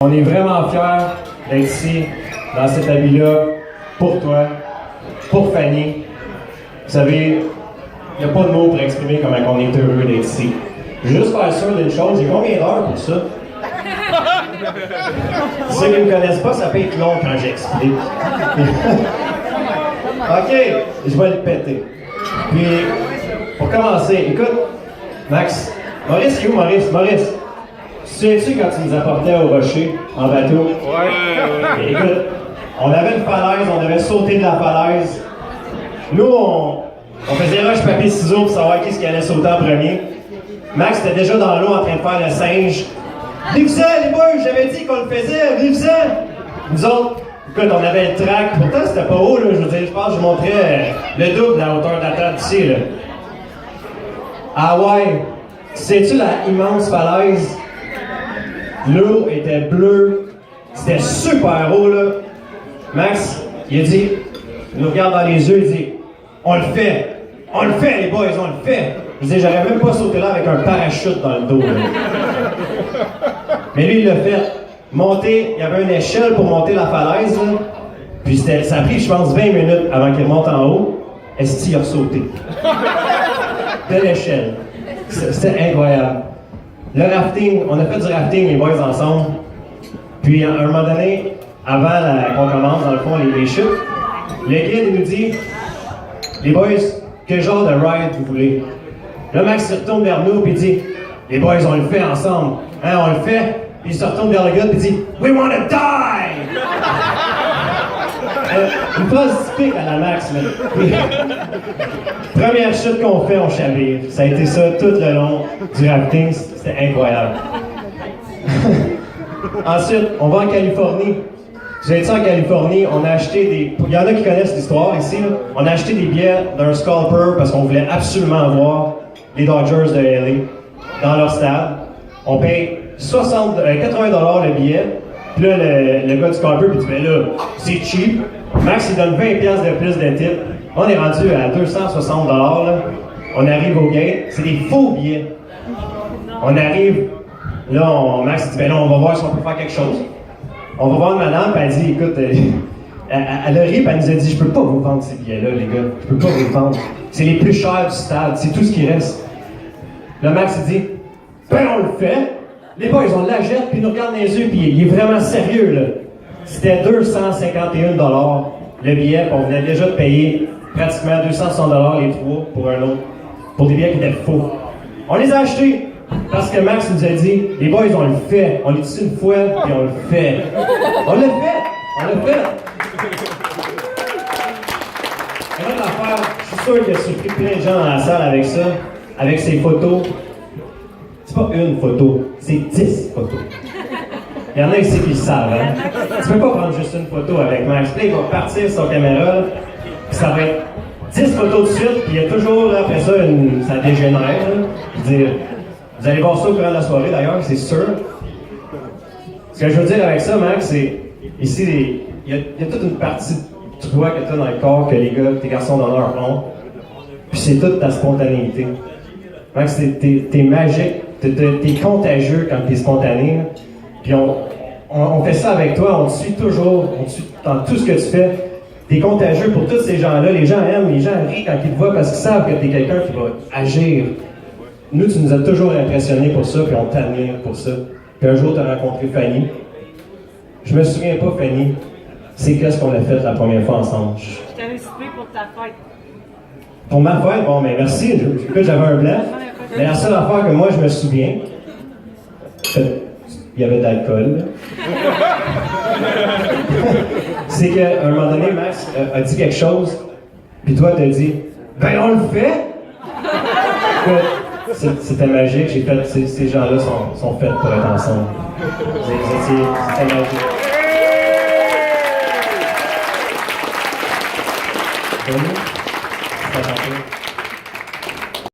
On est vraiment fiers d'être ici, dans cet habit-là, pour toi, pour Fanny. Vous savez, il n'y a pas de mots pour exprimer comment on est heureux d'être ici. Je veux juste faire sûr d'une chose, j'ai combien d'heures pour ça? Ceux qui ne me connaissent pas, ça peut être long quand j'explique. OK, je vais le péter. Puis, pour commencer, écoute, Max, Maurice, il est où Maurice? Maurice, sais-tu quand tu nous apportais au rocher, en bateau? Ouais. Écoute, on avait une falaise, on avait sauté de la falaise. Nous, on faisait roche, papier, ciseaux pour savoir qui allait sauter en premier. Max était déjà dans l'eau en train de faire le singe. Vivez-en, les boys, j'avais dit qu'on le faisait, vivez-en! Nous autres, écoute, on avait le track. Pourtant, c'était pas haut, là. Je veux dire, je pense que je montrais le double de la hauteur de la table d'ici, là. Ah ouais, sais-tu la immense falaise? L'eau était bleue, c'était super haut, là. Max, il a dit, il nous regarde dans les yeux, il dit, on le fait, les boys, on le fait. Je dis, j'aurais même pas sauté là avec un parachute dans le dos, là. Mais lui, il l'a fait. Monter, il y avait une échelle pour monter la falaise, là. Puis ça a pris, je pense, 20 minutes avant qu'il monte en haut. Est-ce qu'il a sauté? De l'échelle. C'était incroyable. Le rafting, on a fait du rafting, les boys, ensemble. Puis, à un moment donné, avant qu'on commence, dans le fond, les chutes, le guide, il nous dit, les boys, quel genre de ride vous voulez? Là, Max se retourne vers nous, puis il dit, les boys, on le fait ensemble. Hein, on le fait. Puis il se retourne vers le gars, puis il dit, we wanna die! Une phrase typique à la Max, là. Première chute qu'on fait, on chavire. Ça a été ça tout le long du rafting. C'était incroyable. Ensuite, on va en Californie. J'ai été en Californie, on a acheté des... Il y en a qui connaissent l'histoire ici, là. On a acheté des billets d'un scalper parce qu'on voulait absolument voir les Dodgers de LA dans leur stade. On paye 80$ le billet. Puis là, le gars du scalper, il dit, ben là, c'est cheap. Max, il donne 20$ de plus de tip. On est rendu à 260$, là. On arrive au gate. C'est des faux billets. On arrive. Là, Max dit, ben là, on va voir si on peut faire quelque chose. On va voir une madame, puis elle dit, écoute, elle a ri, puis elle nous a dit, je peux pas vous vendre ces billets-là, les gars. Je peux pas vous les vendre. C'est les plus chers du stade. C'est tout ce qui reste. Là, Max, il dit, ben on le fait. Les boys, on l'achète, puis ils nous regardent dans les yeux, puis il est vraiment sérieux, là. C'était 251$ le billet, puis on venait déjà de payer pratiquement 260$ les trois pour un autre, pour des billets qui étaient faux. On les a achetés parce que Max nous a dit, les boys, on le fait. On l'est ici une fois, puis on le fait. On l'a fait! On l'a fait! Une autre affaire, je suis sûr qu'il a surpris plein de gens dans la salle avec ça, avec ses photos. C'est pas une photo, c'est 10 photos. Il y en a ici qui le savent, hein? Tu peux pas prendre juste une photo avec Max. Puis il va partir sur caméra, puis ça va être 10 photos de suite, puis il y a toujours, là, après ça, ça dégénère, là. Je veux dire, vous allez voir ça au courant de la soirée, d'ailleurs, c'est sûr. Ce que je veux dire avec ça, Max, c'est, ici, il y a toute une partie de toi que tu as dans le corps, que les gars, tes garçons dans leur ont, puis c'est toute ta spontanéité. Max, t'es magique, t'es contagieux quand t'es spontané, là. Puis on fait ça avec toi, on te suit toujours, on te suit dans tout ce que tu fais. T'es contagieux pour tous ces gens-là. Les gens aiment, les gens rient quand ils te voient parce qu'ils savent que t'es quelqu'un qui va agir. Nous, tu nous as toujours impressionnés pour ça, puis on t'admire pour ça. Puis un jour, tu as rencontré Fanny. Je me souviens pas, Fanny, c'est qu'est-ce qu'on a fait la première fois ensemble. Je t'avais soufflé pour ta fête. Pour ma fête? Bon, mais merci. Écoute, j'avais un blanc. Mais la seule affaire que moi, je me souviens, il y avait de l'alcool. C'est qu'à un moment donné, Max a dit quelque chose, puis toi, t'as dit, ben on le fait! C'était magique, j'ai fait, ces gens-là sont faits pour être ensemble. C'était magique. C'était magique.